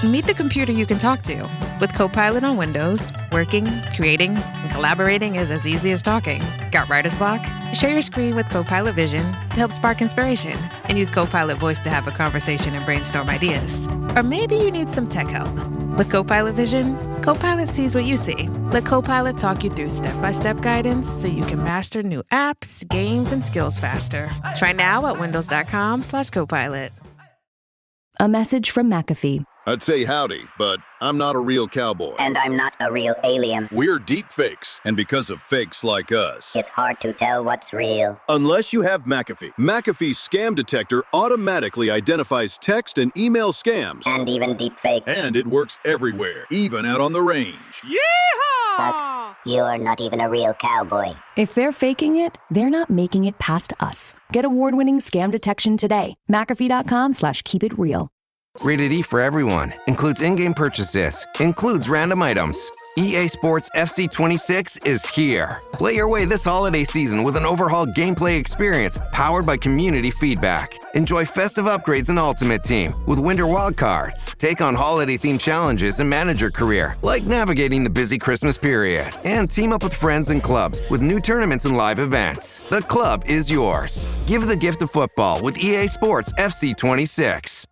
Meet the computer you can talk to. With Copilot on Windows, working, creating, and collaborating is as easy as talking. Got writer's block? Share your screen with Copilot Vision to help spark inspiration, and use Copilot Voice to have a conversation and brainstorm ideas. Or maybe you need some tech help. With Copilot Vision, Copilot sees what you see. Let Copilot talk you through step-by-step guidance so you can master new apps, games, and skills faster. Try now at windows.com/Copilot. A message from McAfee. I'd say howdy, but I'm not a real cowboy. And I'm not a real alien. We're deep fakes, and because of fakes like us, It's hard to tell what's real. unless you have McAfee. McAfee's scam detector automatically identifies text and email scams. And even deepfake. And it works everywhere, even out on the range. But you're not even a real cowboy. If they're faking it, they're not making it past us. Get award-winning scam detection today. McAfee.com/keepitreal. Rated E for everyone. Includes in-game purchases. Includes random items. EA Sports FC26 is here. Play your way this holiday season with an overhauled gameplay experience powered by community feedback. Enjoy festive upgrades in Ultimate Team with winter wildcards. Take on holiday-themed challenges and manage your career, like navigating the busy Christmas period. And team up with friends and clubs with new tournaments and live events. The club is yours. Give the gift of football with EA Sports FC26.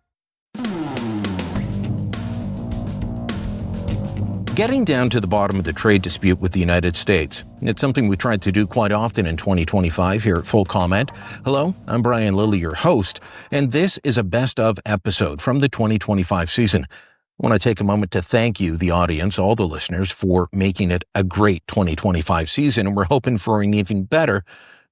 Getting down to the bottom of the trade dispute with the United States. It's something we tried to do quite often in 2025 here at Full Comment. Hello, I'm Brian Lilly, your host, and this is a best-of episode from the 2025 season. I want to take a moment to thank you, the audience, all the listeners, for making it a great 2025 season, and we're hoping for an even better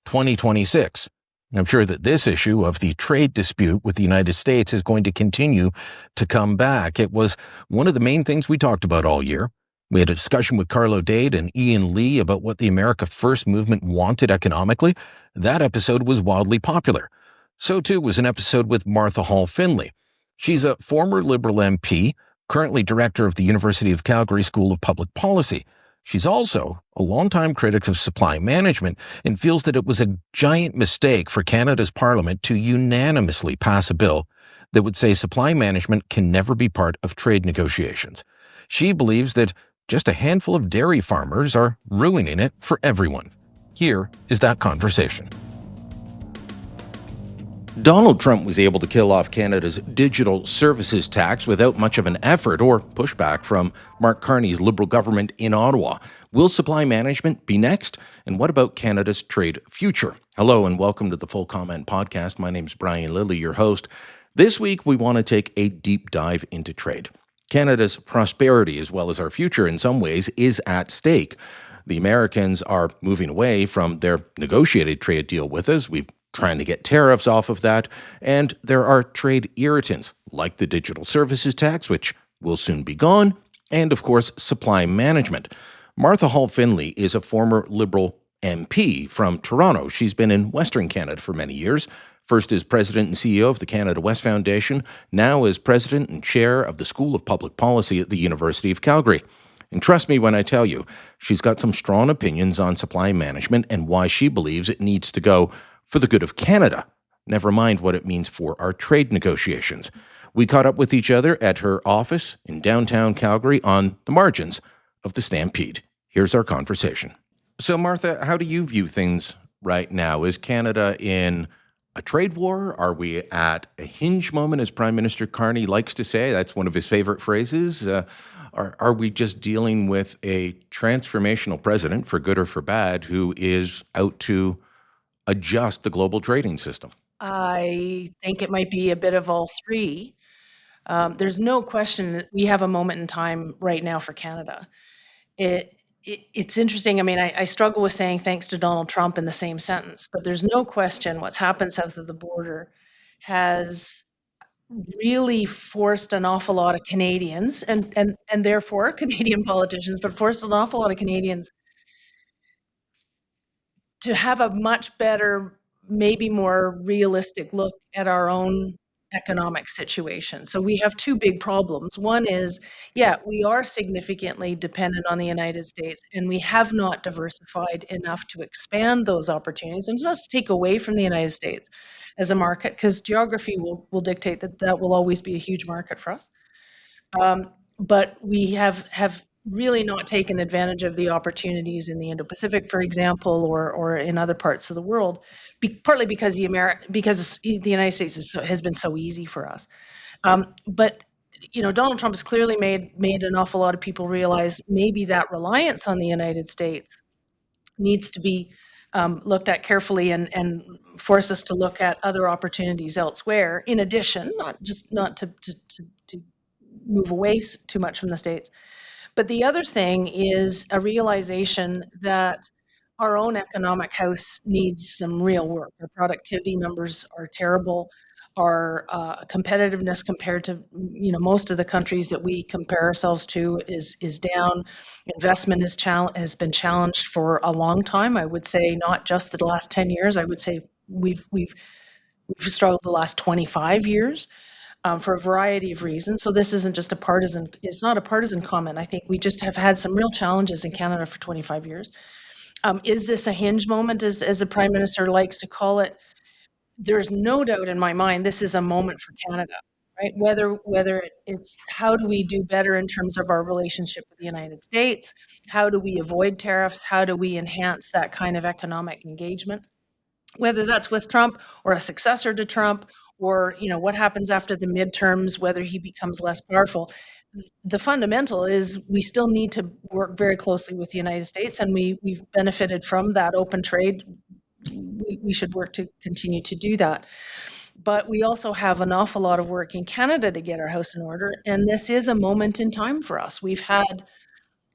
2026. I'm sure that this issue of the trade dispute with the United States is going to continue to come back. It was one of the main things we talked about all year. We had a discussion with Carlo Dade and Ian Lee about what the America First movement wanted economically. That episode was wildly popular. So too was an episode with Martha Hall Findlay. She's a former Liberal MP, currently director of the University of Calgary School of Public Policy. She's also a longtime critic of supply management and feels that it was a giant mistake for Canada's Parliament to unanimously pass a bill that would say supply management can never be part of trade negotiations. She believes that just a handful of dairy farmers are ruining it for everyone. Here is that conversation. Donald Trump was able to kill off Canada's digital services tax without much of an effort or pushback from Mark Carney's Liberal government in Ottawa. Will supply management be next? And what about Canada's trade future? Hello and welcome to the Full Comment Podcast. My name is Brian Lilly, your host. This week, we want to take a deep dive into trade. Canada's prosperity, as well as our future in some ways, is at stake. The Americans are moving away from their negotiated trade deal with us. We've trying to get tariffs off of that, and there are trade irritants like the digital services tax, which will soon be gone, and of course, supply management. Martha Hall Findlay is a former Liberal MP from Toronto. She's been in Western Canada for many years, first as president and CEO of the Canada West Foundation, now as president and chair of the School of Public Policy at the University of Calgary. And trust me when I tell you, she's got some strong opinions on supply management and why she believes it needs to go for the good of Canada, never mind what it means for our trade negotiations. We caught up with each other at her office in downtown Calgary on the margins of the Stampede. Here's our conversation. So, Martha, how do you view things right now? Is Canada in a trade war? Are we at a hinge moment, as Prime Minister Carney likes to say? That's one of his favorite phrases. Are we just dealing with a transformational president, for good or for bad, who is out to adjust the global trading system? I think it might be a bit of all three. There's no question that we have a moment in time right now for Canada. It's interesting. I mean, I struggle with saying thanks to Donald Trump in the same sentence, but there's no question what's happened south of the border has really forced an awful lot of Canadians and therefore Canadian politicians, but forced an awful lot of Canadians to have a much better, maybe more realistic look at our own economic situation. So we have two big problems. One is, we are significantly dependent on the United States, and we have not diversified enough to expand those opportunities and just take away from the United States as a market, because geography will dictate that will always be a huge market for us. But we have really not taken advantage of the opportunities in the Indo-Pacific, for example, or in other parts of the world, partly because the United States has been so easy for us. But Donald Trump has clearly made an awful lot of people realize maybe that reliance on the United States needs to be looked at carefully and force us to look at other opportunities elsewhere. In addition, not to move away too much from the States. But the other thing is a realization that our own economic house needs some real work. Our productivity numbers are terrible. Our competitiveness compared to most of the countries that we compare ourselves to is down. Investment has been challenged for a long time. I would say not just the last 10 years. I would say we've struggled the last 25 years for a variety of reasons. So this isn't just it's not a partisan comment. I think we just have had some real challenges in Canada for 25 years. Is this a hinge moment, as the Prime Minister likes to call it? There's no doubt in my mind this is a moment for Canada, right? Whether it's how do we do better in terms of our relationship with the United States? How do we avoid tariffs? How do we enhance that kind of economic engagement? Whether that's with Trump or a successor to Trump, or what happens after the midterms, whether he becomes less powerful. The fundamental is we still need to work very closely with the United States, and we've benefited from that open trade. We should work to continue to do that. But we also have an awful lot of work in Canada to get our house in order, and this is a moment in time for us. We've had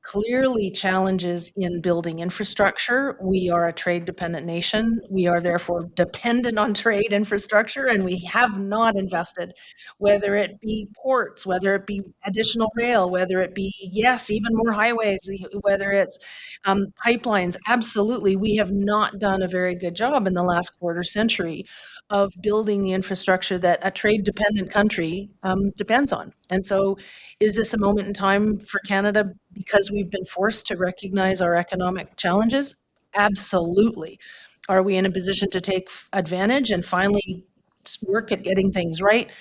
clearly challenges in building infrastructure. We are a trade-dependent nation. We are therefore dependent on trade infrastructure, and we have not invested, whether it be ports, whether it be additional rail, whether it be, yes, even more highways, whether it's pipelines. Absolutely, we have not done a very good job in the last quarter century of building the infrastructure that a trade-dependent country depends on. And so is this a moment in time for Canada because we've been forced to recognize our economic challenges? Absolutely. Are we in a position to take advantage and finally work at getting things right?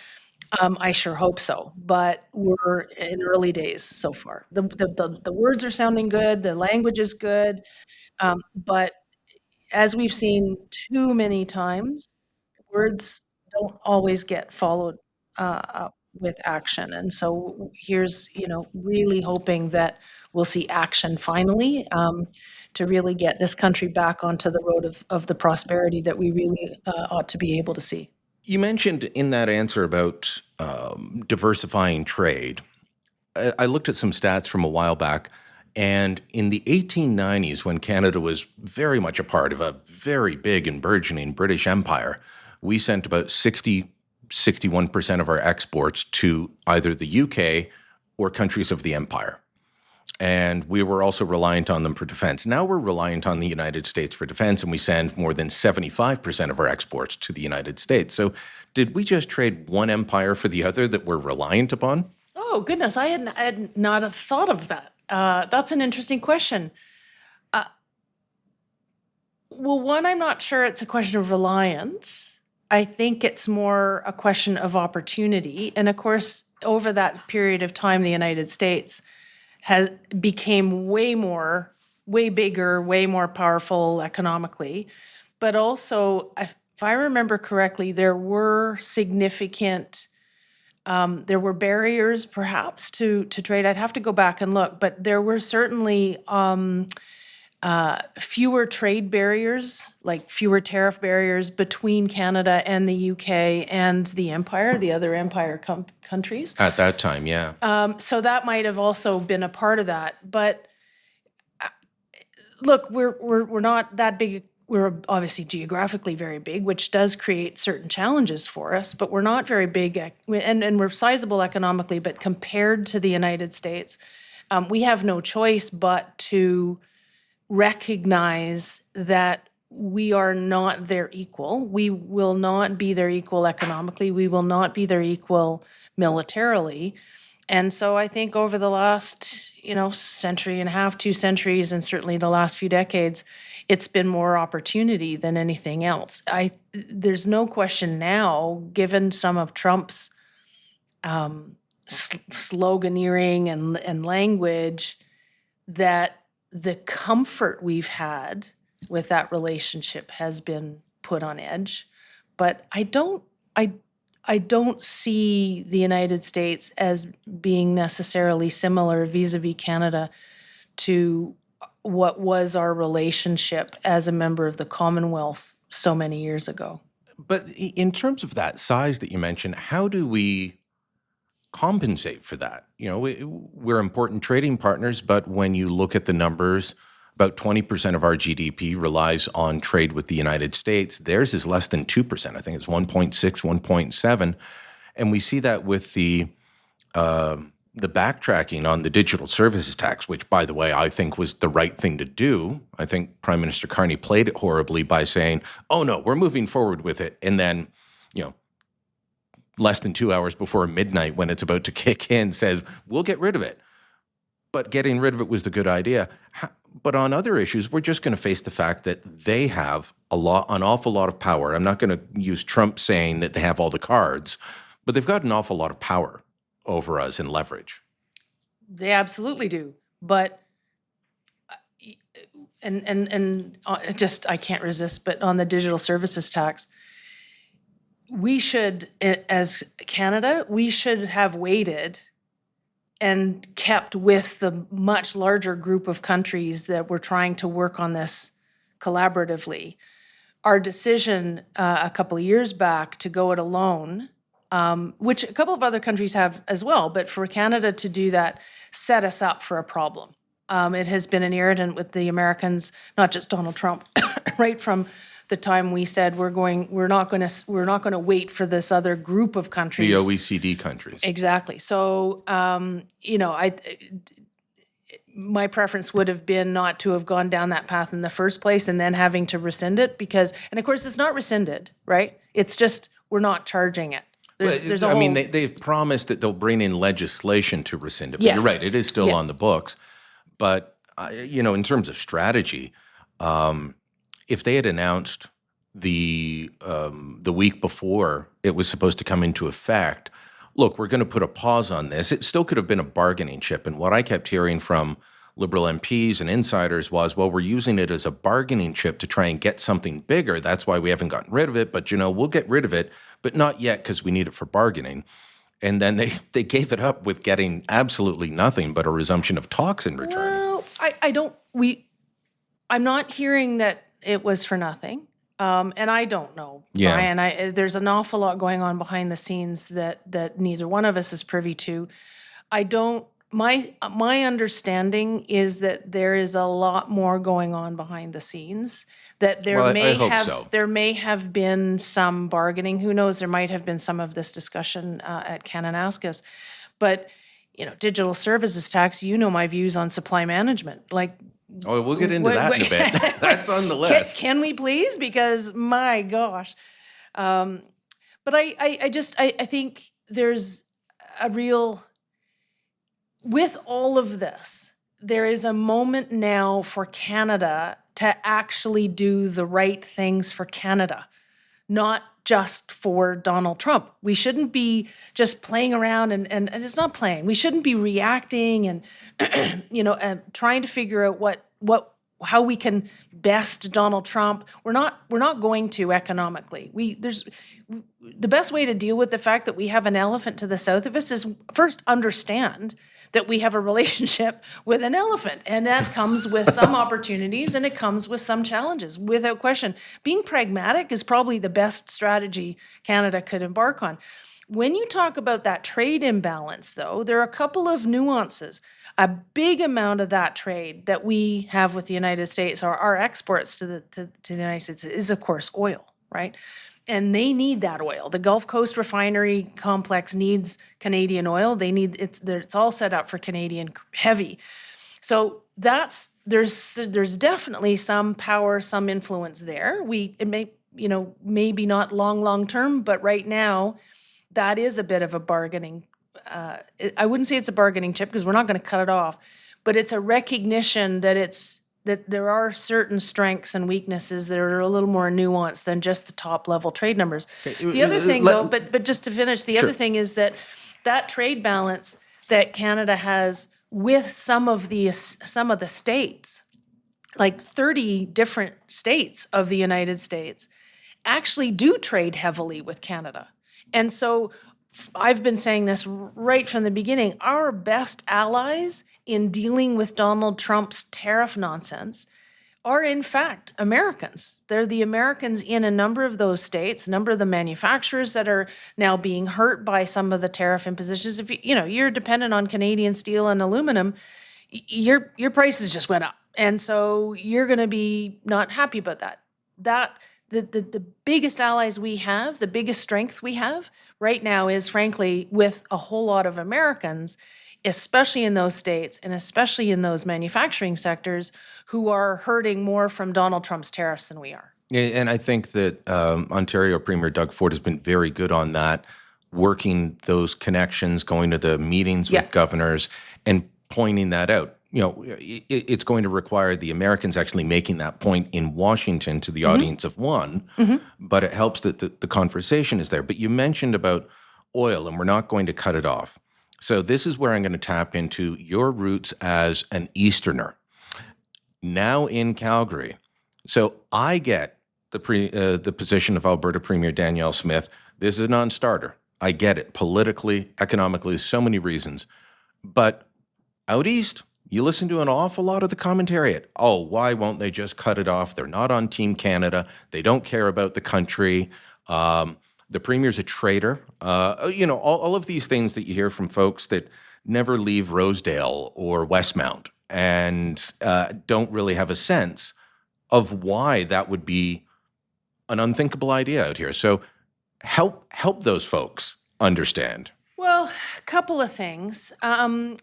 I sure hope so, but we're in early days so far. The words are sounding good, the language is good, but as we've seen too many times, words don't always get followed up with action. And so here's, really hoping that we'll see action finally to really get this country back onto the road of the prosperity that we really ought to be able to see. You mentioned in that answer about diversifying trade. I looked at some stats from a while back, and in the 1890s, when Canada was very much a part of a very big and burgeoning British Empire, we sent about 61% of our exports to either the UK or countries of the empire. And we were also reliant on them for defense. Now we're reliant on the United States for defense, and we send more than 75% of our exports to the United States. So did we just trade one empire for the other that we're reliant upon? Oh, goodness. I had not have thought of that. That's an interesting question. Well, one, I'm not sure it's a question of reliance. I think it's more a question of opportunity. And of course, over that period of time, the United States became way bigger, way more powerful economically. But also, if I remember correctly, there were significant there were barriers perhaps to trade. I'd have to go back and look, but there were certainly fewer trade barriers, like fewer tariff barriers between Canada and the UK and the other empire countries. At that time, yeah. So that might have also been a part of that. But look, we're not that big. We're obviously geographically very big, which does create certain challenges for us, but we're not very big, and we're sizable economically, but compared to the United States, we have no choice but to recognize that we are not their equal. We will not be their equal economically. We will not be their equal militarily. And so I think over the last, century and a half, 2 centuries, and certainly the last few decades, it's been more opportunity than anything else. There's no question now, given some of Trump's sloganeering and language, that the comfort we've had with that relationship has been put on edge. But I don't see the United States as being necessarily similar vis-a-vis Canada to what was our relationship as a member of the Commonwealth so many years ago. But in terms of that size that you mentioned, how do we compensate for that? We're important trading partners, but when you look at the numbers, about 20% of our GDP relies on trade with the United States. Theirs is less than 2%. I think it's 1.6, 1.7. And we see that with the backtracking on the digital services tax, which, by the way, I think was the right thing to do. I think Prime Minister Carney played it horribly by saying, oh, no, we're moving forward with it. And then, less than 2 hours before midnight, when it's about to kick in, says, we'll get rid of it. But getting rid of it was the good idea. But on other issues, we're just going to face the fact that they have an awful lot of power. I'm not going to use Trump saying that they have all the cards, but they've got an awful lot of power over us and leverage. They absolutely do. But I can't resist. But on the digital services tax, we should, as Canada, we should have waited and kept with the much larger group of countries that were trying to work on this collaboratively. Our decision a couple of years back to go it alone, which a couple of other countries have as well, but for Canada to do that set us up for a problem. It has been an irritant with the Americans, not just Donald Trump, right from the time we said we're not going to wait for this other group of countries. The OECD countries. Exactly. So, my preference would have been not to have gone down that path in the first place and then having to rescind it and of course it's not rescinded, right? It's just, we're not charging it. They've promised that they'll bring in legislation to rescind it. But Yes. You're right, it is still on the books. But, in terms of strategy, if they had announced the week before it was supposed to come into effect, look, we're going to put a pause on this. It still could have been a bargaining chip. And what I kept hearing from Liberal MPs and insiders was, well, we're using it as a bargaining chip to try and get something bigger. That's why we haven't gotten rid of it. But, we'll get rid of it, but not yet because we need it for bargaining. And then they gave it up with getting absolutely nothing but a resumption of talks in return. Well, I'm not hearing that it was for nothing. And I don't know, Brian. There's an awful lot going on behind the scenes that neither one of us is privy to. My understanding is that there is a lot more going on behind the scenes. That there may have been some bargaining. Who knows? There might have been some of this discussion at Kananaskis. But digital services tax. My views on supply management. Oh, we'll get into that in a bit. That's on the list. Can we please? Because my gosh. But I think there's a real, with all of this, there is a moment now for Canada to actually do the right things for Canada, not just for Donald Trump. We shouldn't be just playing around and it's not playing. We shouldn't be reacting and trying to figure out how we can best Donald Trump. We're not going to economically. The best way to deal with the fact that we have an elephant to the south of us is first understand that we have a relationship with an elephant, and that comes with some opportunities and it comes with some challenges, without question. Being pragmatic is probably the best strategy Canada could embark on. When you talk about that trade imbalance, though, there are a couple of nuances. A big amount of that trade that we have with the United States, or our exports to the United States, is of course oil, right? And they need that oil. The Gulf Coast refinery complex needs Canadian oil. It's all set up for Canadian heavy. So there's definitely some power, some influence there. It may, maybe not long term, but right now that is a bit of a bargaining. I wouldn't say it's a bargaining chip because we're not going to cut it off, but it's a recognition that there are certain strengths and weaknesses that are a little more nuanced than just the top level trade numbers. The other thing, though, but just to finish, the other thing is that that trade balance that Canada has with some of the states, like 30 different states of the United States, actually do trade heavily with Canada. And so I've been saying this right from the beginning. Our best allies in dealing with Donald Trump's tariff nonsense are in fact Americans. They're the Americans in a number of those states, a number of the manufacturers that are now being hurt by some of the tariff impositions. If you're dependent on Canadian steel and aluminum, your prices just went up. And so you're going to be not happy about that. The biggest allies we have, the biggest strength we have right now is frankly with a whole lot of Americans, especially in those states and especially in those manufacturing sectors who are hurting more from Donald Trump's tariffs than we are. Yeah, and I think that Ontario Premier Doug Ford has been very good on that, working those connections, going to the meetings with governors and pointing that out. It's going to require the Americans actually making that point in Washington to the audience of one, but it helps that the conversation is there. But you mentioned about oil, and we're not going to cut it off. So this is where I'm going to tap into your roots as an Easterner, now in Calgary. So I get the position of Alberta Premier Danielle Smith. This is a non-starter. I get it, politically, economically, so many reasons. But out east, you listen to an awful lot of the commentary. Why won't they just cut it off? They're not on Team Canada. They don't care about the country. The premier's a traitor. All of these things that you hear from folks that never leave Rosedale or Westmount and don't really have a sense of why that would be an unthinkable idea out here. So help those folks understand. Well, a couple of things. The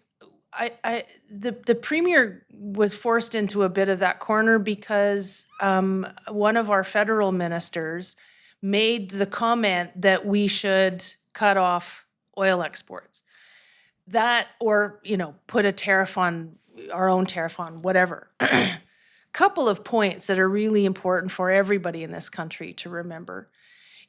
premier was forced into a bit of that corner because one of our federal ministers made the comment that we should cut off oil exports. That, or put a tariff on our own tariff on whatever. Couple of points that are really important for everybody in this country to remember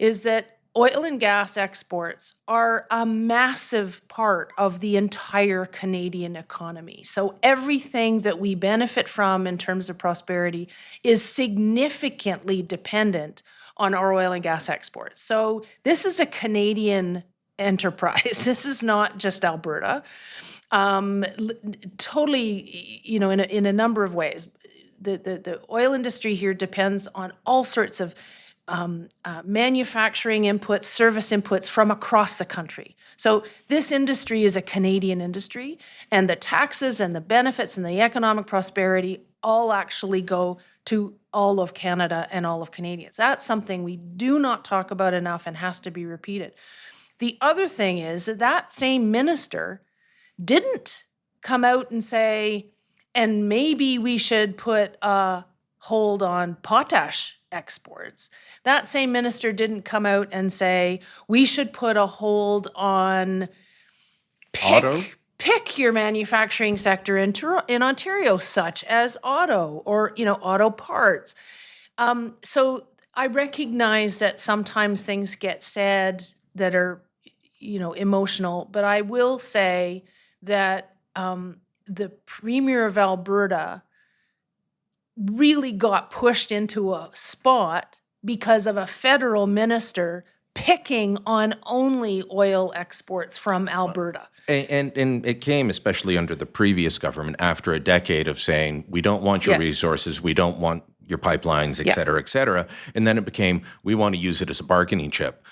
is that oil and gas exports are a massive part of the entire Canadian economy. So everything that we benefit from in terms of prosperity is significantly dependent on our oil and gas exports. So this is a Canadian enterprise. This is not just Alberta. Totally, in a number of ways. The oil industry here depends on all sorts of manufacturing inputs, service inputs from across the country. So this industry is a Canadian industry, and the taxes and the benefits and the economic prosperity all actually go to all of Canada and all of Canadians. That's something we do not talk about enough and has to be repeated. The other thing is that same minister didn't come out and say, and maybe we should put a hold on potash exports. That same minister didn't come out and say, we should put a hold on pick your manufacturing sector in Ontario, such as auto or, auto parts. So I recognize that sometimes things get said that are, emotional, but I will say that the Premier of Alberta really got pushed into a spot because of a federal minister picking on only oil exports from Alberta. And it came especially under the previous government after a decade of saying, we don't want your resources, we don't want your pipelines, et cetera, et cetera. And then it became, we want to use it as a bargaining chip.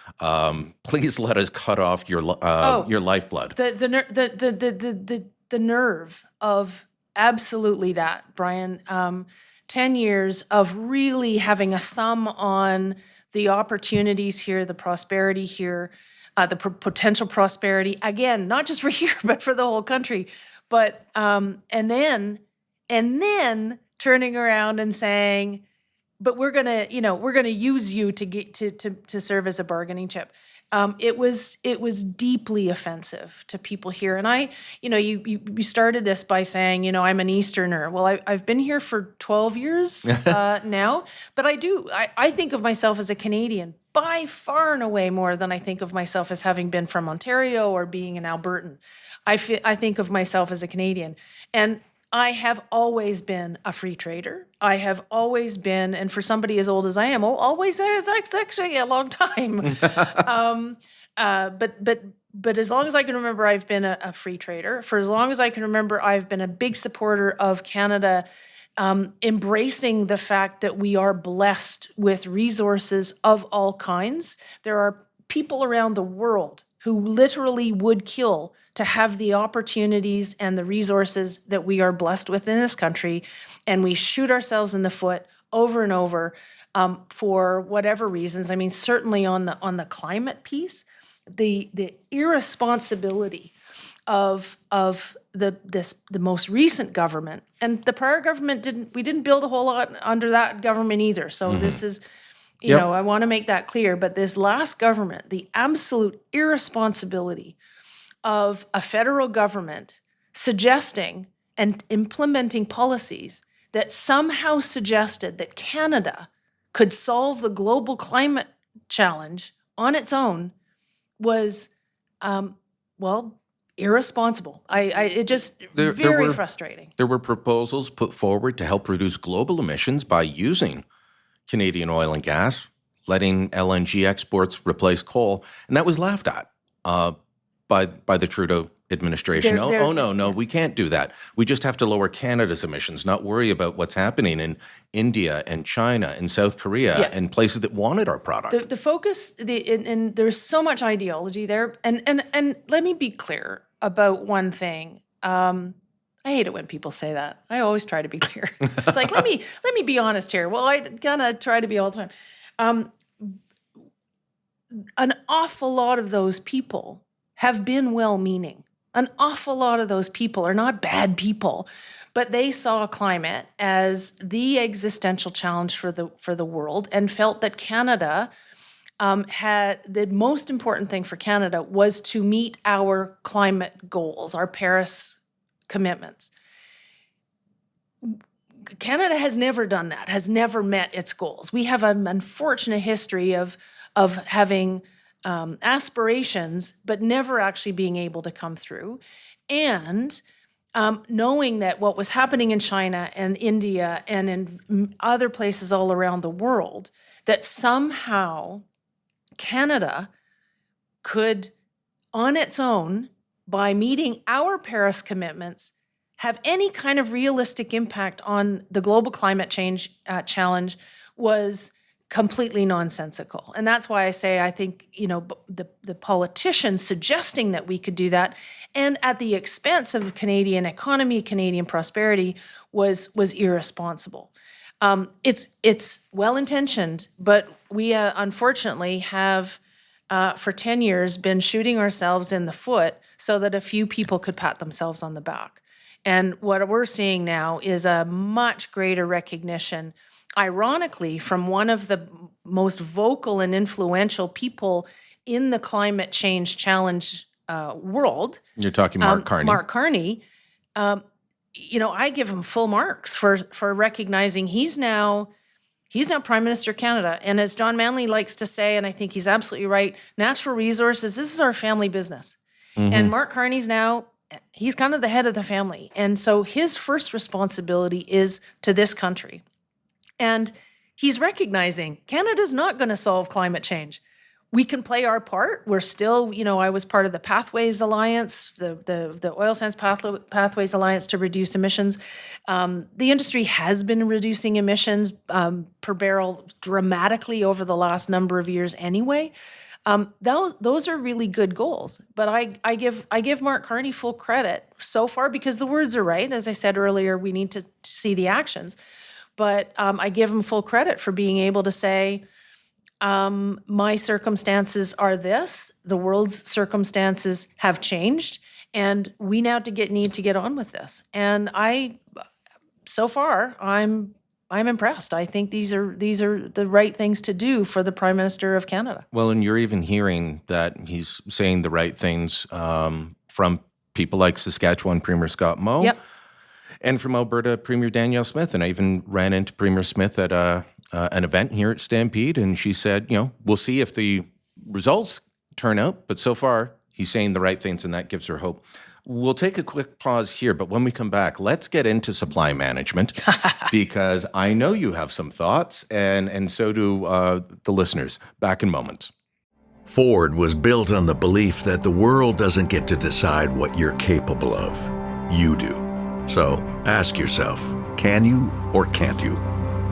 Please let us cut off your lifeblood. The nerve of absolutely that, Brian. 10 years of really having a thumb on the opportunities here, the prosperity here, the potential prosperity, again, not just for here, but for the whole country. But, and then turning around and saying, but we're going to use you to get to serve as a bargaining chip. It was deeply offensive to people here. And you started this by saying, I'm an Easterner. Well, I've been here for 12 years now, but I think of myself as a Canadian by far and away more than I think of myself as having been from Ontario or being an Albertan. I think of myself as a Canadian. And I have always been a free trader. I have always been, and for somebody as old as I am, always is actually a long time. But as long as I can remember, I've been a free trader. For as long as I can remember, I've been a big supporter of Canada embracing the fact that we are blessed with resources of all kinds. There are people around the world who literally would kill to have the opportunities and the resources that we are blessed with in this country. And we shoot ourselves in the foot over and over for whatever reasons. I mean, certainly on the climate piece, the irresponsibility of the most recent government, and the prior government didn't build a whole lot under that government either. So this is, you know, I want to make that clear. But this last government, the absolute irresponsibility of a federal government suggesting and implementing policies that somehow suggested that Canada could solve the global climate challenge on its own was, irresponsible. It just very frustrating. There were proposals put forward to help reduce global emissions by using Canadian oil and gas, letting LNG exports replace coal, and that was laughed at by the Trudeau administration. No, we can't do that. We just have to lower Canada's emissions, not worry about what's happening in India and China and South Korea and places that wanted our product. The focus, and there's so much ideology there. And let me be clear about one thing. I hate it when people say that. I always try to be clear. It's like, let me be honest here. Well, I gonna try to be all the time. An awful lot of those people have been well-meaning. An awful lot of those people are not bad people, but they saw climate as the existential challenge for the world and felt that Canada had the most important thing for Canada was to meet our climate goals, our Paris commitments. Canada has never done that, has never met its goals. We have an unfortunate history of having aspirations, but never actually being able to come through. And knowing that what was happening in China and India and in other places all around the world, that somehow Canada could, on its own, by meeting our Paris commitments, have any kind of realistic impact on the global climate change challenge was completely nonsensical. And that's why I say I think, you know, the politicians suggesting that we could do that, and at the expense of Canadian economy, Canadian prosperity, was irresponsible. It's well-intentioned, but we unfortunately have for 10 years been shooting ourselves in the foot so that a few people could pat themselves on the back. And what we're seeing now is a much greater recognition, ironically, from one of the most vocal and influential people in the climate change challenge world. You're talking Mark Carney. Mark Carney. You know, I give him full marks for recognizing he's now Prime Minister of Canada. And as John Manley likes to say, and I think he's absolutely right, natural resources, this is our family business. Mm-hmm. And Mark Carney's now, he's kind of the head of the family. And so his first responsibility is to this country. And he's recognizing Canada's not going to solve climate change. We can play our part. We're still, you know, I was part of the Pathways Alliance, the Oil Sands Pathways Alliance to reduce emissions. The industry has been reducing emissions per barrel dramatically over the last number of years anyway. Those are really good goals. But I give Mark Carney full credit so far because the words are right. As I said earlier, we need to see the actions. But I give him full credit for being able to say, my circumstances are this, the world's circumstances have changed, and we now need to get on with this. And so far, I'm impressed. I think these are the right things to do for the Prime Minister of Canada. Well, and you're even hearing that he's saying the right things from people like Saskatchewan Premier Scott Moe. Yep. And from Alberta Premier Danielle Smith. And I even ran into Premier Smith at a an event here at Stampede, and she said, we'll see if the results turn out, but so far he's saying the right things, and that gives her hope. We'll take a quick pause here, but when we come back, let's get into supply management because I know you have some thoughts, and so do the listeners. Back in moments. Ford was built on the belief that the world doesn't get to decide what you're capable of. You do. So ask yourself, can you or can't you?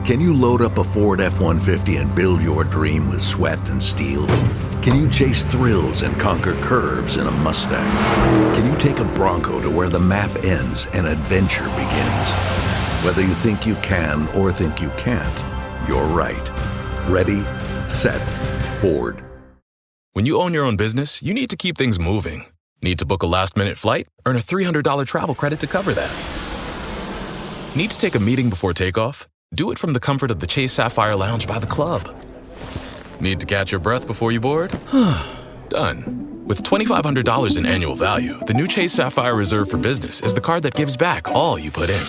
Can you load up a Ford F-150 and build your dream with sweat and steel? Can you chase thrills and conquer curves in a Mustang? Can you take a Bronco to where the map ends and adventure begins? Whether you think you can or think you can't, you're right. Ready, set, Ford. When you own your own business, you need to keep things moving. Need to book a last-minute flight? Earn a $300 travel credit to cover that. Need to take a meeting before takeoff? Do it from the comfort of the Chase Sapphire Lounge by the club. Need to catch your breath before you board? Done. With $2,500 in annual value, the new Chase Sapphire Reserve for Business is the card that gives back all you put in.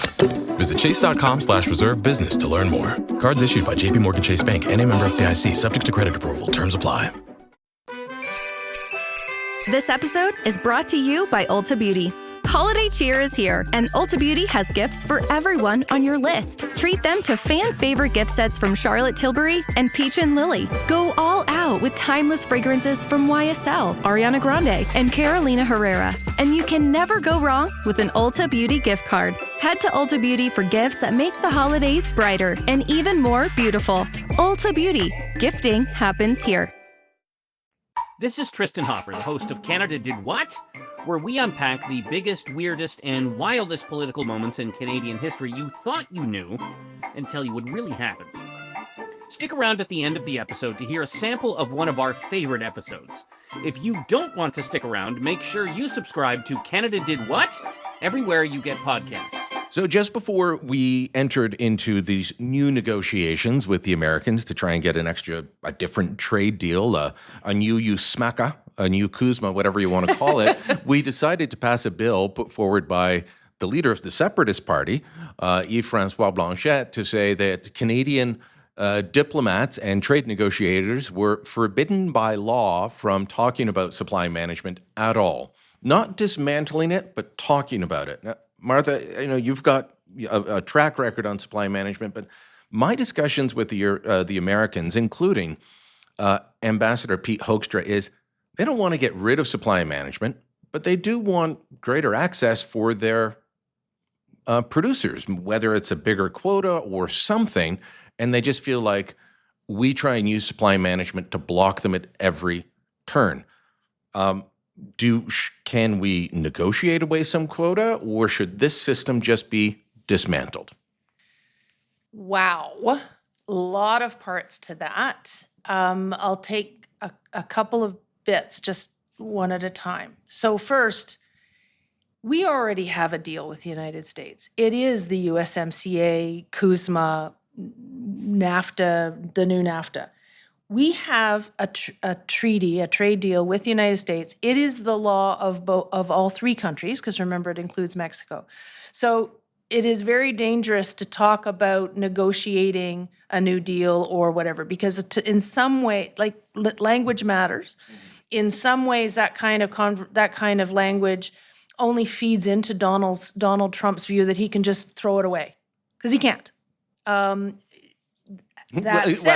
Visit chase.com/reserve business to learn more. Cards issued by JPMorgan Chase Bank, N.A. member FDIC, subject to credit approval. Terms apply. This episode is brought to you by Ulta Beauty. Holiday cheer is here, and Ulta Beauty has gifts for everyone on your list. Treat them to fan-favorite gift sets from Charlotte Tilbury and Peach and Lily. Go all out with timeless fragrances from YSL, Ariana Grande, and Carolina Herrera. And you can never go wrong with an Ulta Beauty gift card. Head to Ulta Beauty for gifts that make the holidays brighter and even more beautiful. Ulta Beauty. Gifting happens here. This is Tristan Hopper, the host of Canada Did What?, where we unpack the biggest, weirdest, and wildest political moments in Canadian history you thought you knew until you would really happened. Stick around at the end of the episode to hear a sample of one of our favorite episodes. If you don't want to stick around, make sure you subscribe to Canada Did What? Everywhere you get podcasts. So just before we entered into these new negotiations with the Americans to try and get a different trade deal, a new USMCA, a new CUSMA, whatever you want to call it, we decided to pass a bill put forward by the leader of the Separatist Party, Yves-François Blanchet, to say that Canadian diplomats and trade negotiators were forbidden by law from talking about supply management at all. Not dismantling it, but talking about it. Now, Martha, you've got a track record on supply management, but my discussions with the Americans, including Ambassador Pete Hoekstra, is they don't want to get rid of supply management, but they do want greater access for their producers, whether it's a bigger quota or something, and they just feel like we try and use supply management to block them at every turn. Can we negotiate away some quota, or should this system just be dismantled? Wow. A lot of parts to that. I'll take a couple of bits, just one at a time. So first, we already have a deal with the United States. It is the USMCA, CUSMA, NAFTA, the new NAFTA. We have a treaty, a trade deal with the United States. It is the law of all three countries, because remember, it includes Mexico. So it is very dangerous to talk about negotiating a new deal or whatever, because in some way, like language matters. In some ways, that kind of language only feeds into Donald Trump's view that he can just throw it away, because he can't. I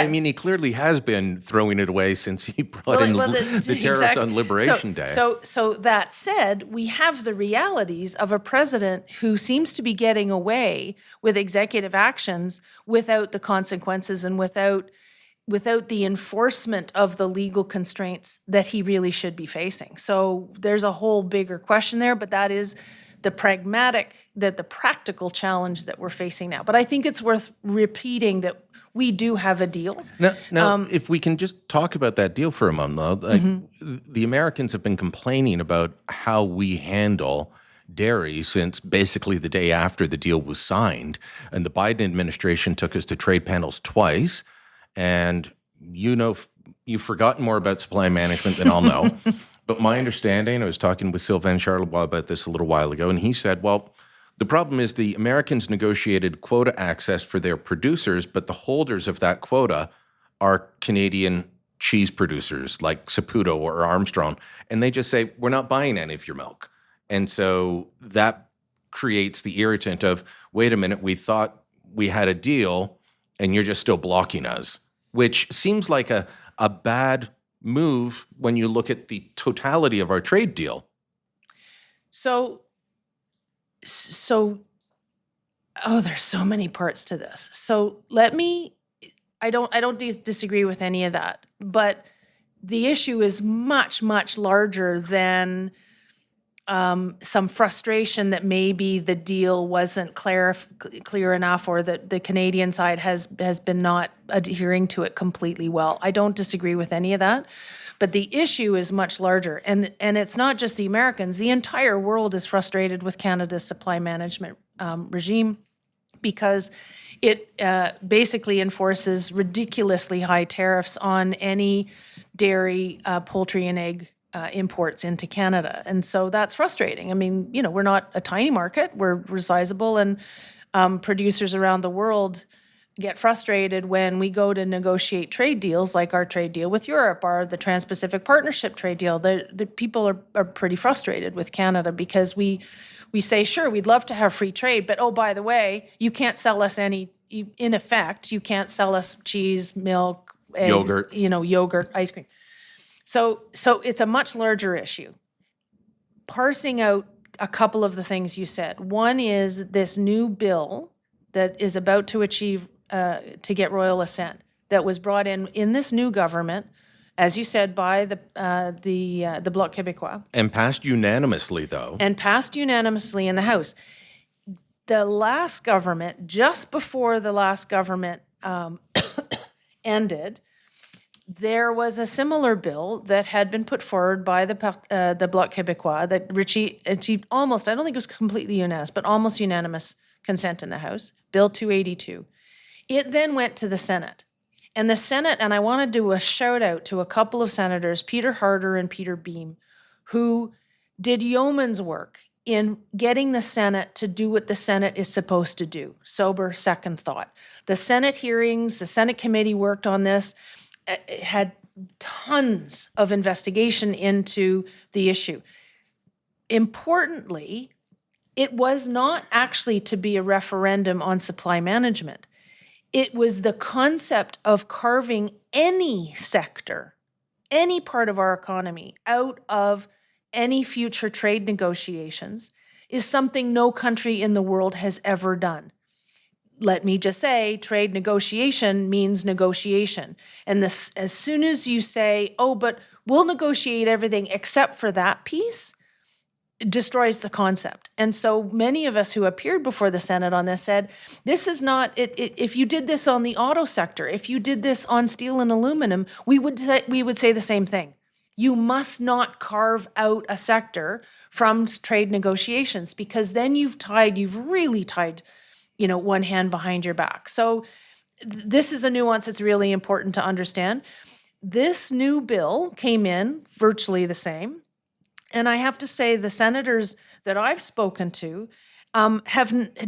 mean, he clearly has been throwing it away since he brought in the tariffs on Liberation Day. So that said, we have the realities of a president who seems to be getting away with executive actions without the consequences and without the enforcement of the legal constraints that he really should be facing. So there's a whole bigger question there, but that is the practical challenge that we're facing now. But I think it's worth repeating that we do have a deal. Now, if we can just talk about that deal for a moment, the Americans have been complaining about how we handle dairy since basically the day after the deal was signed. And the Biden administration took us to trade panels twice. And you've forgotten more about supply management than I'll know. But my understanding, I was talking with Sylvain Charlebois about this a little while ago, and he said, well, The problem is the Americans negotiated quota access for their producers, but the holders of that quota are Canadian cheese producers like Saputo or Armstrong, and they just say, we're not buying any of your milk. And so that creates the irritant of, wait a minute, we thought we had a deal and you're just still blocking us, which seems like a bad move when you look at the totality of our trade deal. So, there's so many parts to this. So I don't disagree with any of that, but the issue is much, much larger than some frustration that maybe the deal wasn't clear enough, or that the Canadian side has been not adhering to it completely well. I don't disagree with any of that, but the issue is much larger, and it's not just the Americans. The entire world is frustrated with Canada's supply management regime, because it basically enforces ridiculously high tariffs on any dairy, poultry, and egg imports into Canada. And so that's frustrating. I mean, we're not a tiny market. We're sizable, and producers around the world get frustrated when we go to negotiate trade deals like our trade deal with Europe or the Trans-Pacific Partnership trade deal. The people are pretty frustrated with Canada, because we say, sure, we'd love to have free trade, but oh, by the way, you can't sell us in effect, you can't sell us cheese, milk, eggs, yogurt, ice cream. So it's a much larger issue. Parsing out a couple of the things you said. One is this new bill that is about to achieve to get royal assent, that was brought in this new government, as you said, by the Bloc Québécois. And passed unanimously, though. And passed unanimously in the House. The last government, just before the last government ended, there was a similar bill that had been put forward by the Bloc Québécois that achieved almost, I don't think it was completely unanimous, but almost unanimous consent in the House, Bill 282. It then went to the Senate. And the Senate, and I want to do a shout out to a couple of senators, Peter Harder and Peter Beam, who did yeoman's work in getting the Senate to do what the Senate is supposed to do. Sober second thought. The Senate hearings, the Senate committee worked on this. It had tons of investigation into the issue. Importantly, it was not actually to be a referendum on supply management. It was the concept of carving any sector, any part of our economy out of any future trade negotiations is something no country in the world has ever done. Let me just say, trade negotiation means negotiation. And this, as soon as you say, oh, but we'll negotiate everything except for that piece, it destroys the concept. And so many of us who appeared before the Senate on this said, this is not, if you did this on the auto sector, if you did this on steel and aluminum, we would say the same thing. You must not carve out a sector from trade negotiations, because then you've really tied one hand behind your back. So this is a nuance that's really important to understand. This new bill came in virtually the same. And I have to say, the senators that I've spoken to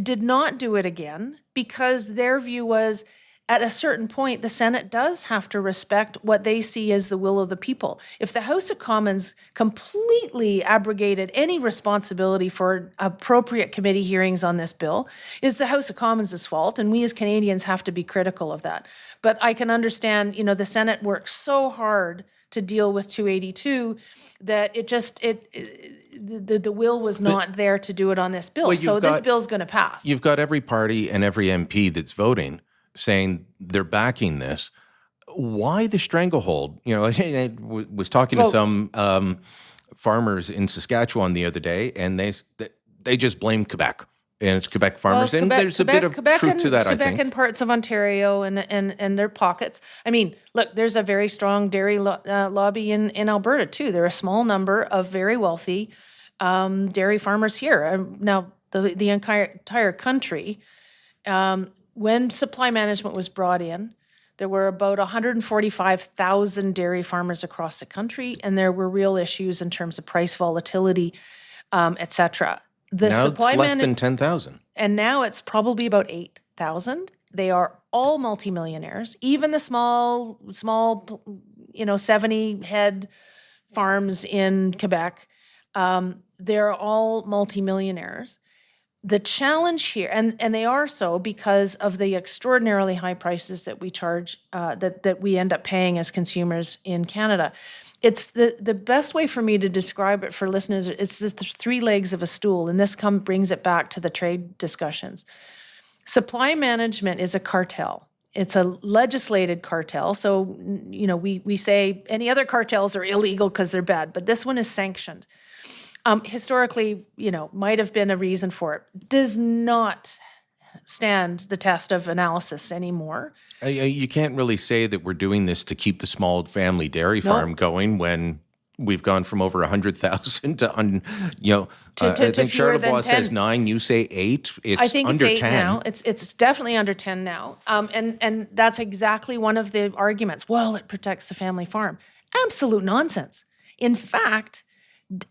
did not do it again, because their view was, at a certain point, the Senate does have to respect what they see as the will of the people. If the House of Commons completely abrogated any responsibility for appropriate committee hearings on this bill, is the House of Commons' fault, and we as Canadians have to be critical of that. But I can understand, the Senate worked so hard to deal with 282 that the will was not there to do it on this bill. So this bill's going to pass. You've got every party and every MP that's voting saying they're backing this. Why the stranglehold? I was talking to some farmers in Saskatchewan the other day, and they just blame Quebec. And it's Quebec farmers. Well, and there's a bit of truth to that, I think. Quebec and parts of Ontario and their pockets. I mean, look, there's a very strong dairy lobby in Alberta, too. There are a small number of very wealthy dairy farmers here. Now, the entire country, when supply management was brought in, there were about 145,000 dairy farmers across the country, and there were real issues in terms of price volatility, et cetera. The now supply it's less than 10,000. And now it's probably about 8,000. They are all multimillionaires, even the small, 70 head farms in Quebec. They're all multimillionaires. The challenge here, and they are so because of the extraordinarily high prices that we charge, that we end up paying as consumers in Canada. It's the best way for me to describe it for listeners. It's the three legs of a stool, and this brings it back to the trade discussions. Supply management is a cartel. It's a legislated cartel. So, we say any other cartels are illegal because they're bad, but this one is sanctioned. Historically, might have been a reason for it. Does not stand the test of analysis anymore. You can't really say that we're doing this to keep the small family dairy farm going when we've gone from over 100,000 to I think Charlevoix says 9, you say 8. I think under it's 8 10 now. It's definitely under 10 now. And that's exactly one of the arguments. Well, it protects the family farm. Absolute nonsense. In fact,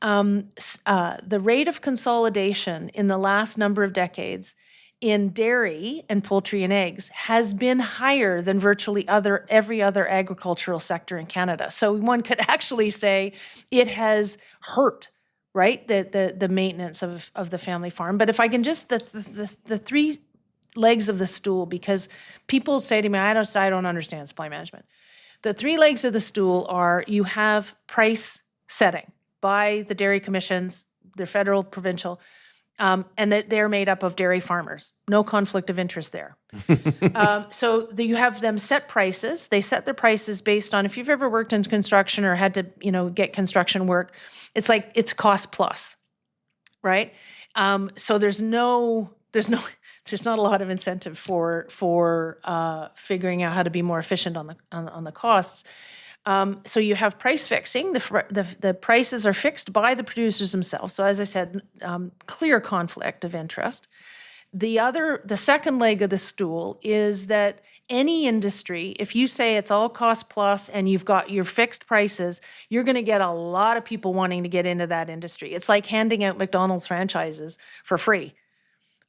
the rate of consolidation in the last number of decades in dairy and poultry and eggs has been higher than virtually every other agricultural sector in Canada. So one could actually say it has hurt, right, the maintenance of the family farm. But if I can just the three legs of the stool, because people say to me, I don't understand supply management. The three legs of the stool are: you have price setting by the dairy commissions, they're federal, provincial, and they're made up of dairy farmers. No conflict of interest there. So you have them set prices. They set their prices based on, if you've ever worked in construction or had to, get construction work, it's like it's cost plus, right? So there's not a lot of incentive for figuring out how to be more efficient on the costs. So you have price fixing. The prices are fixed by the producers themselves. So as I said, clear conflict of interest. The second leg of the stool is that any industry, if you say it's all cost plus and you've got your fixed prices, you're going to get a lot of people wanting to get into that industry. It's like handing out McDonald's franchises for free.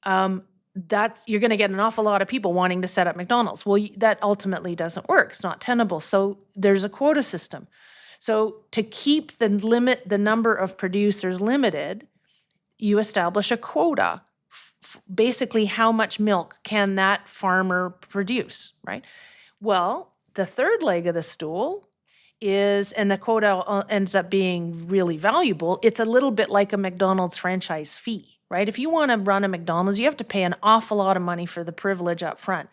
You're going to get an awful lot of people wanting to set up McDonald's. Well, that ultimately doesn't work. It's not tenable. So there's a quota system. So to keep the number of producers limited, you establish a quota. Basically, how much milk can that farmer produce, right? Well, the third leg of the stool is, and the quota ends up being really valuable, it's a little bit like a McDonald's franchise fee. Right? If you want to run a McDonald's, you have to pay an awful lot of money for the privilege up front.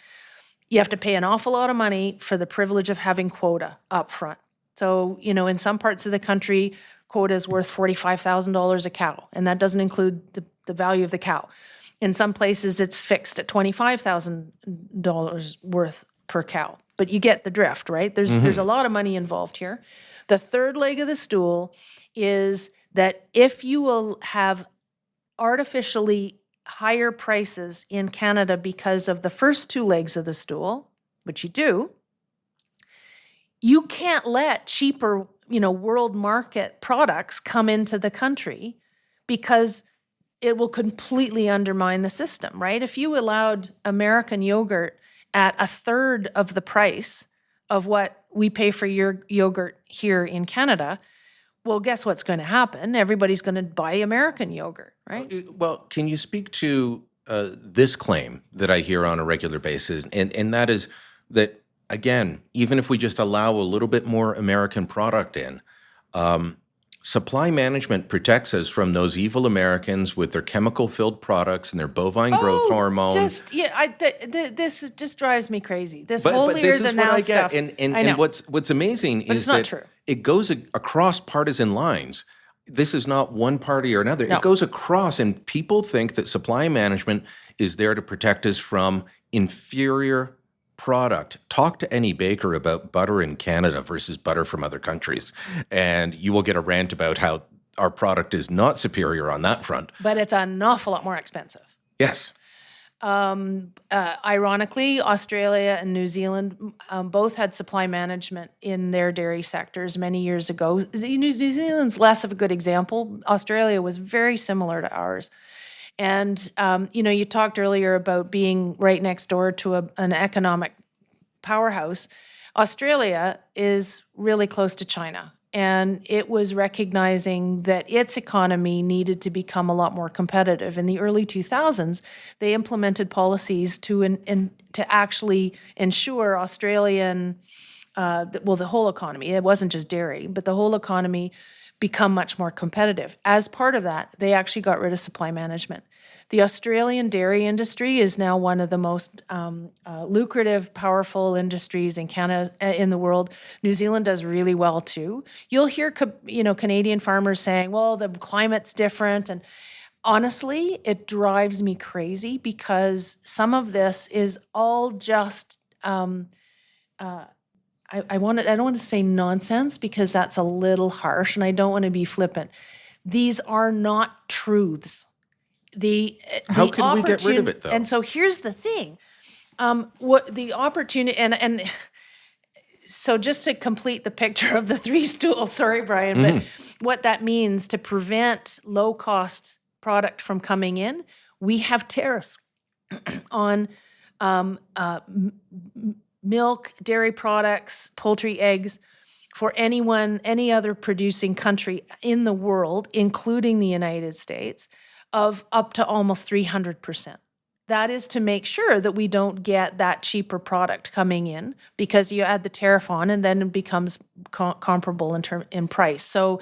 You have to pay an awful lot of money for the privilege of having quota up front. So, in some parts of the country, quota is worth $45,000 a cow, and that doesn't include the value of the cow. In some places, it's fixed at $25,000 worth per cow. But you get the drift, right? There's a lot of money involved here. The third leg of the stool is that if you will have artificially higher prices in Canada because of the first two legs of the stool, which you do, you can't let cheaper, world market products come into the country because it will completely undermine the system, right? If you allowed American yogurt at a third of the price of what we pay for your yogurt here in Canada, well, guess what's going to happen? Everybody's going to buy American yogurt, right? Well, can you speak to this claim that I hear on a regular basis? And that is that, again, even if we just allow a little bit more American product in, supply management protects us from those evil Americans with their chemical-filled products and their bovine growth hormones. This just drives me crazy. This holier-than-thou stuff. And what's amazing is that true. It goes across partisan lines. This is not one party or another. No. It goes across, and people think that supply management is there to protect us from inferior product. Talk to any baker about butter in Canada versus butter from other countries, and you will get a rant about how our product is not superior on that front. But it's an awful lot more expensive. Yes. Ironically, Australia and New Zealand both had supply management in their dairy sectors many years ago. New Zealand's less of a good example. Australia was very similar to ours. And, you talked earlier about being right next door to an economic powerhouse. Australia is really close to China. And it was recognizing that its economy needed to become a lot more competitive. In the early 2000s, they implemented policies to actually ensure Australian, the whole economy, it wasn't just dairy, but the whole economy become much more competitive. As part of that, they actually got rid of supply management. The Australian dairy industry is now one of the most lucrative, powerful industries in Canada, in the world. New Zealand does really well too. You'll hear, Canadian farmers saying, "Well, the climate's different," and honestly, it drives me crazy because some of this is all just. I don't want to say nonsense because that's a little harsh, and I don't want to be flippant. These are not truths. How can we get rid of it, though? And so here's the thing. What the opportunity, and so just to complete the picture of the three stools, sorry, Brian, but what that means to prevent low-cost product from coming in, we have tariffs on milk, dairy products, poultry, eggs, for any other producing country in the world, including the United States, of up to almost 300%. That is to make sure that we don't get that cheaper product coming in because you add the tariff on and then it becomes comparable in price. So,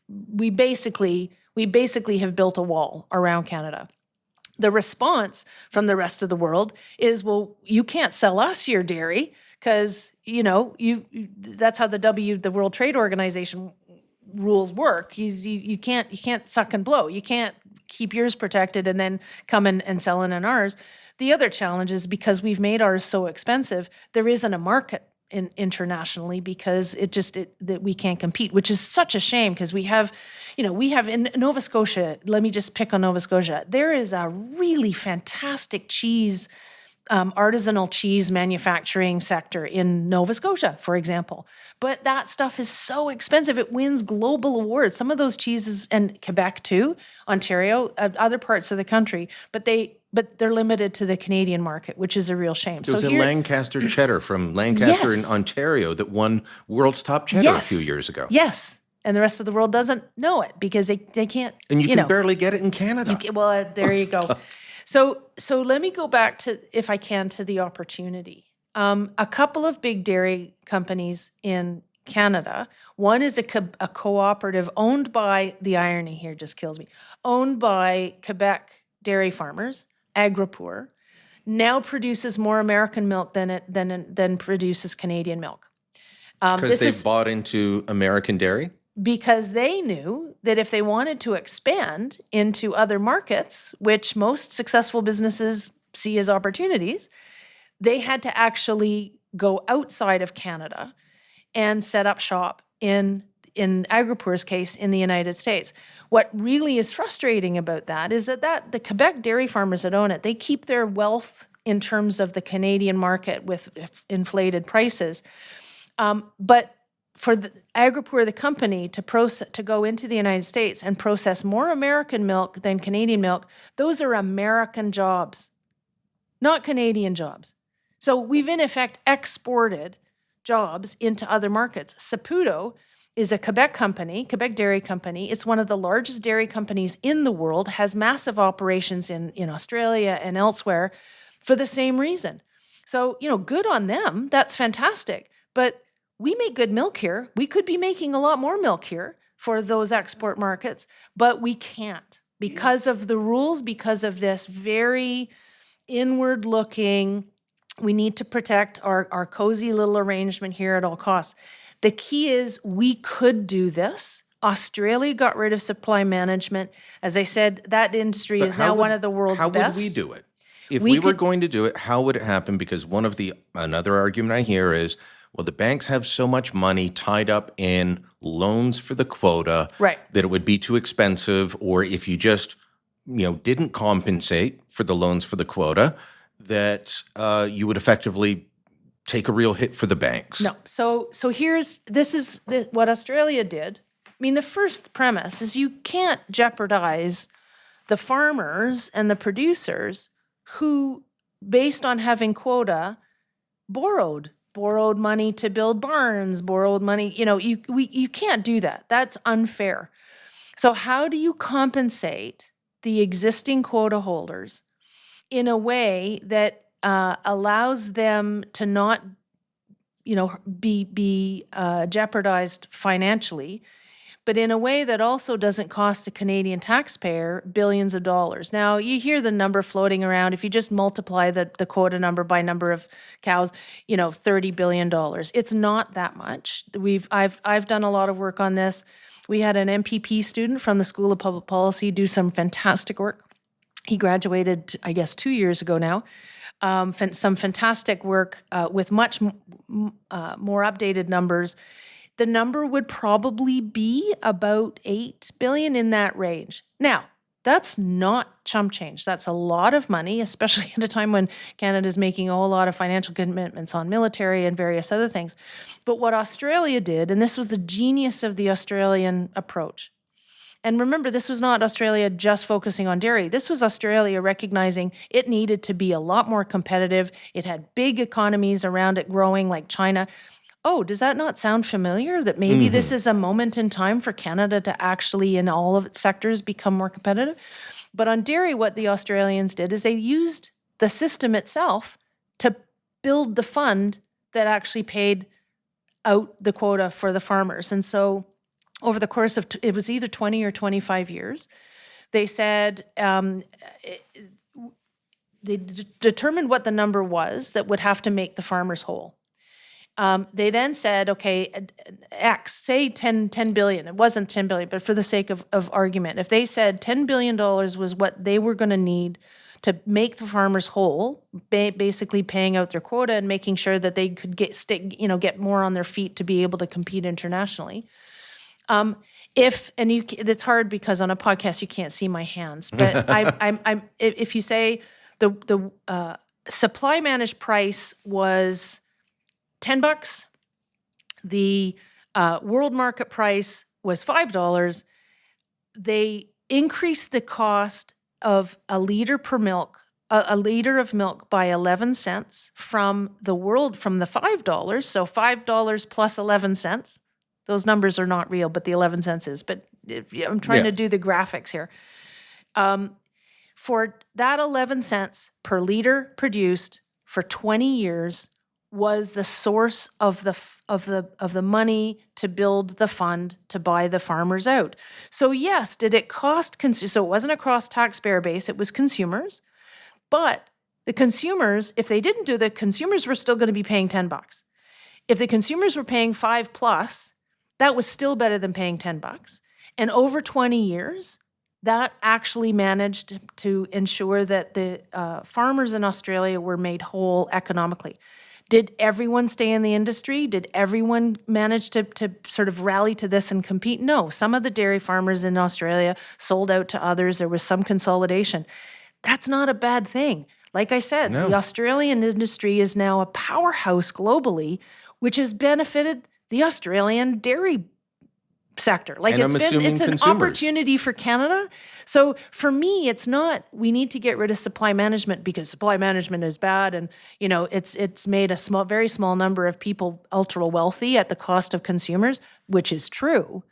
we basically have built a wall around Canada. The response from the rest of the world is, well, you can't sell us your dairy because, that's how the World Trade Organization rules work. You can't suck and blow. You can't keep yours protected and then come in and sell in ours. The other challenge is because we've made ours so expensive, there isn't a market internationally because that we can't compete, which is such a shame because we have in Nova Scotia, let me just pick on Nova Scotia, there is a really fantastic cheese, artisanal cheese manufacturing sector in Nova Scotia, for example. But that stuff is so expensive. It wins global awards. Some of those cheeses, and Quebec too, Ontario, other parts of the country, but they're limited to the Canadian market, which is a real shame. There was a Lancaster cheddar from Lancaster in Ontario that won World's Top Cheddar a few years ago. Yes. And the rest of the world doesn't know it because they can't. And you can barely get it in Canada. There you go. So let me go back to, if I can, to the opportunity. A couple of big dairy companies in Canada. One is a cooperative owned by, the irony here just kills me, owned by Quebec dairy farmers, Agripour, now produces more American milk than produces Canadian milk. Because they bought into American dairy? Because they knew that if they wanted to expand into other markets, which most successful businesses see as opportunities, they had to actually go outside of Canada and set up shop in Agripour's case in the United States. What really is frustrating about that is that the Quebec dairy farmers that own it, they keep their wealth in terms of the Canadian market with inflated prices. But for the Agripour, the company, to go into the United States and process more American milk than Canadian milk, those are American jobs, not Canadian jobs. So we've in effect exported jobs into other markets. Saputo is a Quebec dairy company. It's one of the largest dairy companies in the world, has massive operations in Australia and elsewhere for the same reason. So, good on them. That's fantastic. But we make good milk here. We could be making a lot more milk here for those export markets, but we can't because of the rules, because of this very inward-looking, we need to protect our cozy little arrangement here at all costs. The key is we could do this. Australia got rid of supply management. As I said, that industry is now one of the world's best. How would we do it? If we were going to do it, how would it happen? Because another argument I hear is, well, the banks have so much money tied up in loans for the quota that it would be too expensive, or if you just didn't compensate for the loans for the quota, that you would effectively take a real hit for the banks. No. So this is what Australia did. I mean, the first premise is you can't jeopardize the farmers and the producers who, based on having quota, borrowed money to build barns, borrowed money. You can't do that. That's unfair. So how do you compensate the existing quota holders in a way that allows them to not, be jeopardized financially, but in a way that also doesn't cost the Canadian taxpayer billions of dollars? Now, you hear the number floating around. If you just multiply the quota number by number of cows, $30 billion. It's not that much. I've done a lot of work on this. We had an MPP student from the School of Public Policy do some fantastic work. He graduated, I guess, 2 years ago now. Some fantastic work with much more updated numbers. The number would probably be about $8 billion, in that range. Now, that's not chump change. That's a lot of money, especially at a time when Canada is making a whole lot of financial commitments on military and various other things. But what Australia did, and this was the genius of the Australian approach. And remember, this was not Australia just focusing on dairy. This was Australia recognizing it needed to be a lot more competitive. It had big economies around it growing, like China. Oh, does that not sound familiar? That maybe this is a moment in time for Canada to actually, in all of its sectors, become more competitive? But on dairy, what the Australians did is they used the system itself to build the fund that actually paid out the quota for the farmers. And so over the course of, it was either 20 or 25 years, they said, they determined what the number was that would have to make the farmers whole. They then said, okay, X, say 10 billion. It wasn't 10 billion, but for the sake of argument, if they said $10 billion was what they were going to need to make the farmers whole, basically paying out their quota and making sure that they could get more on their feet to be able to compete internationally. It's hard because on a podcast you can't see my hands, but if you say the supply managed price was $10, the world market price was $5, they increased the cost of a liter of milk by 11 cents from the $5, so $5 plus 11 cents. Those numbers are not real, but the 11 cents is. But I'm trying to do the graphics here. For that 11 cents per liter produced for 20 years was the source of the money to build the fund to buy the farmers out. So yes, did it cost so it wasn't across taxpayer base, it was consumers. But the consumers, if they didn't do the consumers were still going to be paying $10. If the consumers were paying $5+, that was still better than paying $10. And over 20 years, that actually managed to ensure that the farmers in Australia were made whole economically. Did everyone stay in the industry? Did everyone manage to sort of rally to this and compete? No. Some of the dairy farmers in Australia sold out to others. There was some consolidation. That's not a bad thing. Like I said, the Australian industry is now a powerhouse globally, which has benefited the Australian dairy sector. Like it's an opportunity for Canada. So for me, it's not, we need to get rid of supply management because supply management is bad. And, it's made a very small number of people ultra wealthy at the cost of consumers, which is true.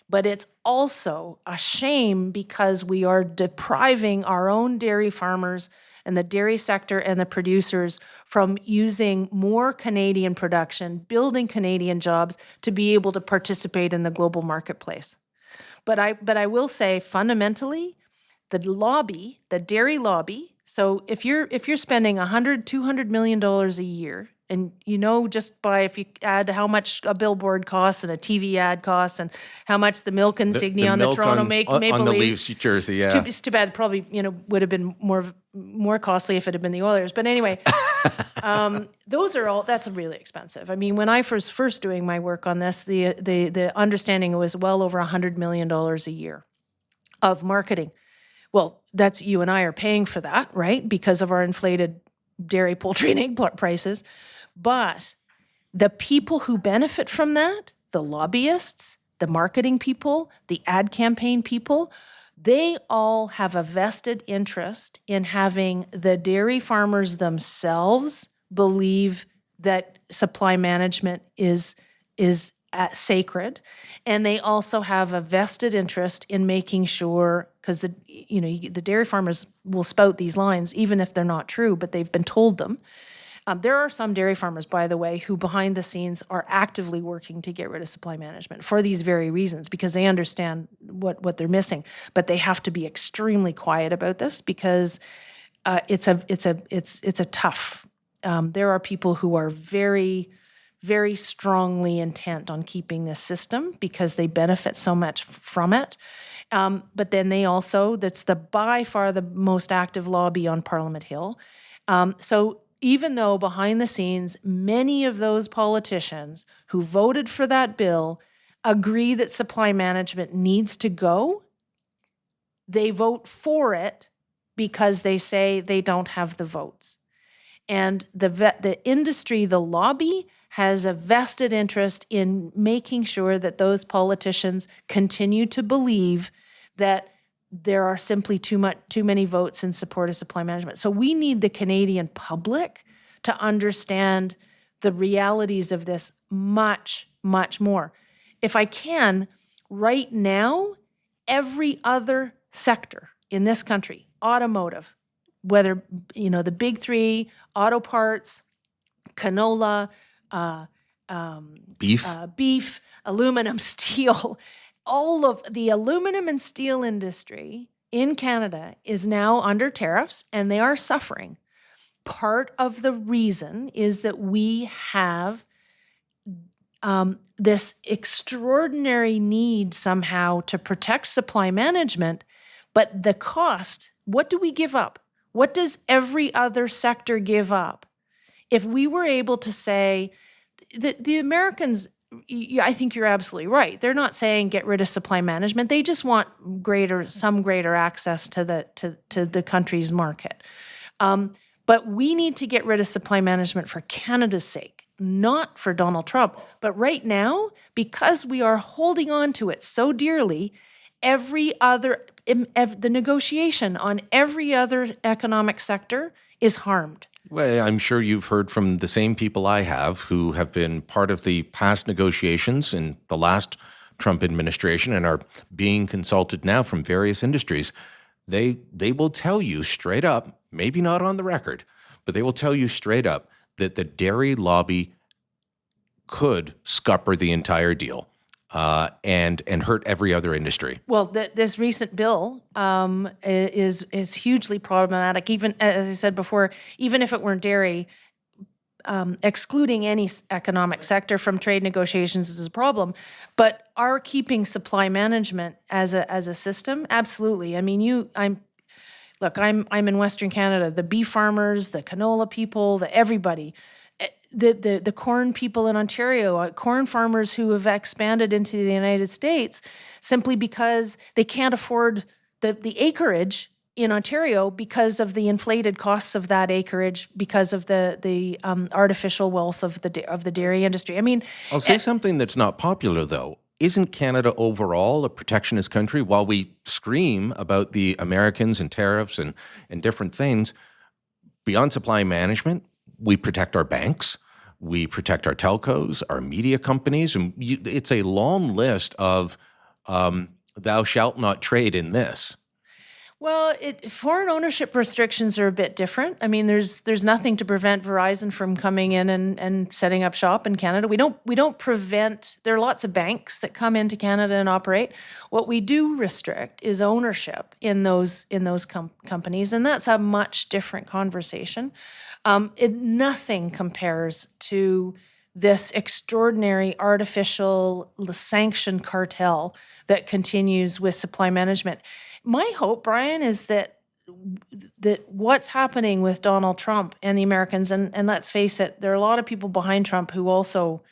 But it's also a shame because we are depriving our own dairy farmers and the dairy sector and the producers from using more Canadian production, building Canadian jobs to be able to participate in the global marketplace. But I will say fundamentally, the dairy lobby. So if you're spending $200 million a year, and just by if you add how much a billboard costs and a TV ad costs and how much the milk insignia on the Toronto Maple the Leafs jersey, it's too bad. Probably would have been more costly if it had been the Oilers. But anyway, that's really expensive. I mean, when I first doing my work on this, the understanding was well over $100 million a year of marketing. Well, that's you and I are paying for that, right? Because of our inflated dairy, poultry, and egg prices. But the people who benefit from that, the lobbyists, the marketing people, the ad campaign people, they all have a vested interest in having the dairy farmers themselves believe that supply management is sacred, and they also have a vested interest in making sure, because the dairy farmers will spout these lines even if they're not true, but they've been told them. There are some dairy farmers, by the way, who behind the scenes are actively working to get rid of supply management for these very reasons, because they understand what they're missing. But they have to be extremely quiet about this, because it's a tough. There are people who are very, very strongly intent on keeping this system because they benefit so much from it. But then that's by far the most active lobby on Parliament Hill. So even though behind the scenes, many of those politicians who voted for that bill agree that supply management needs to go, they vote for it because they say they don't have the votes. And the industry, the lobby, has a vested interest in making sure that those politicians continue to believe that there are simply too many votes in support of supply management. So we need the Canadian public to understand the realities of this much, much more. If I can, right now, every other sector in this country, automotive, whether, the big three, auto parts, canola, beef, aluminum, steel, all of the aluminum and steel industry in Canada is now under tariffs, and they are suffering. Part of the reason is that we have this extraordinary need somehow to protect supply management, but the cost, what do we give up? What does every other sector give up? If we were able to say, the Americans, I think you're absolutely right. They're not saying get rid of supply management. They just want some greater access to the country's market. But we need to get rid of supply management for Canada's sake, not for Donald Trump. But right now, because we are holding on to it so dearly, the negotiation on every other economic sector is harmed. Well, I'm sure you've heard from the same people I have who have been part of the past negotiations in the last Trump administration and are being consulted now from various industries. They will tell you straight up, maybe not on the record, but they will tell you straight up that the dairy lobby could scupper the entire deal and hurt every other industry. Well, this recent bill is hugely problematic. Even as I said before, even if it weren't dairy, excluding any economic sector from trade negotiations is a problem. But our keeping supply management as a system, absolutely. I mean, I'm in Western Canada. The beef farmers, the canola people, everybody. The corn people in Ontario, corn farmers who have expanded into the United States simply because they can't afford the acreage in Ontario because of the inflated costs of that acreage, because of the artificial wealth of the dairy industry. I mean, I'll say something that's not popular though. Isn't Canada overall a protectionist country? While we scream about the Americans and tariffs and different things, beyond supply management, we protect our banks, we protect our telcos, our media companies, and it's a long list of thou shalt not trade in this. Well, foreign ownership restrictions are a bit different. I mean, there's nothing to prevent Verizon from coming in and setting up shop in Canada. We don't prevent. There are lots of banks that come into Canada and operate. What we do restrict is ownership in those companies, and that's a much different conversation. Nothing compares to this extraordinary artificial sanctioned cartel that continues with supply management. My hope, Brian, is that what's happening with Donald Trump and the Americans, and let's face it, there are a lot of people behind Trump who also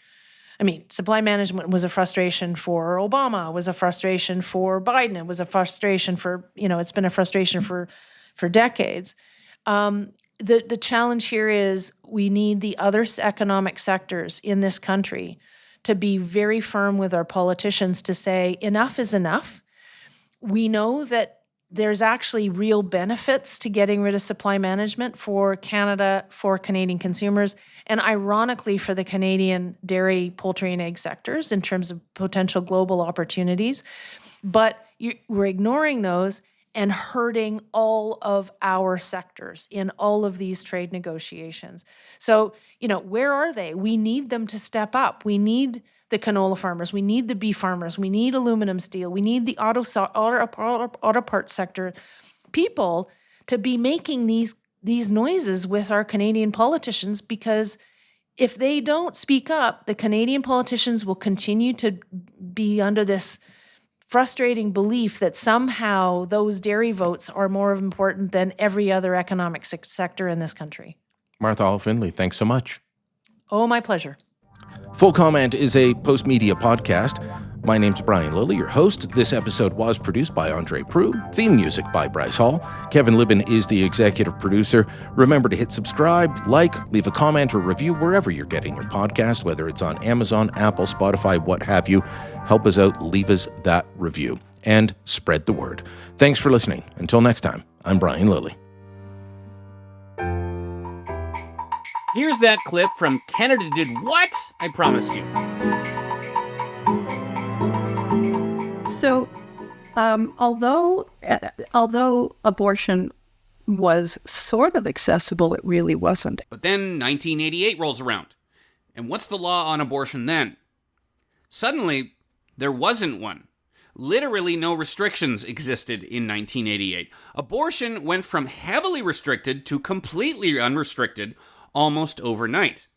I mean, supply management was a frustration for Obama, was a frustration for Biden, it was a frustration for, it's been a frustration for decades. The challenge here is we need the other economic sectors in this country to be very firm with our politicians to say enough is enough. We know that there's actually real benefits to getting rid of supply management for Canada, for Canadian consumers, and ironically for the Canadian dairy, poultry, and egg sectors in terms of potential global opportunities. But we're ignoring those and hurting all of our sectors in all of these trade negotiations. So, where are they? We need them to step up. We need the canola farmers. We need the beef farmers. We need aluminum steel. We need the auto parts sector people to be making these noises with our Canadian politicians, because if they don't speak up, the Canadian politicians will continue to be under this frustrating belief that somehow those dairy votes are more important than every other economic sector in this country. Martha Hall Findlay, thanks so much. Oh, my pleasure. Full Comment is a Post Media podcast. My name's Brian Lilly, your host. This episode was produced by Andre Prue. Theme music by Bryce Hall. Kevin Libin is the executive producer. Remember to hit subscribe, leave a comment or review wherever you're getting your podcast, whether it's on Amazon, Apple, Spotify, what have you. Help us out. Leave us that review and spread the word. Thanks for listening. Until next time, I'm Brian Lilly. Here's that clip from Canada Did What? I Promised You. So, although abortion was sort of accessible, it really wasn't. But then 1988 rolls around. And what's the law on abortion then? Suddenly, there wasn't one. Literally no restrictions existed in 1988. Abortion went from heavily restricted to completely unrestricted almost overnight.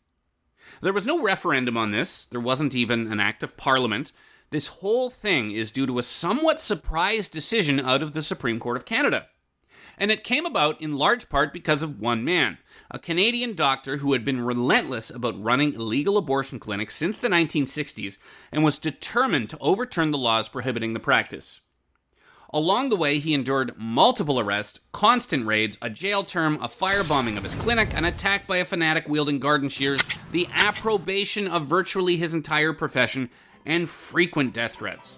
There was no referendum on this. There wasn't even an act of parliament. This whole thing is due to a somewhat surprise decision out of the Supreme Court of Canada. And it came about in large part because of one man, a Canadian doctor who had been relentless about running illegal abortion clinics since the 1960s and was determined to overturn the laws prohibiting the practice. Along the way, he endured multiple arrests, constant raids, a jail term, a firebombing of his clinic, an attack by a fanatic wielding garden shears, the approbation of virtually his entire profession, and frequent death threats.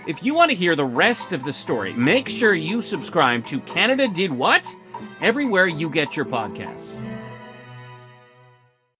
If you want to hear the rest of the story, make sure you subscribe to Canada Did What? Everywhere you get your podcasts.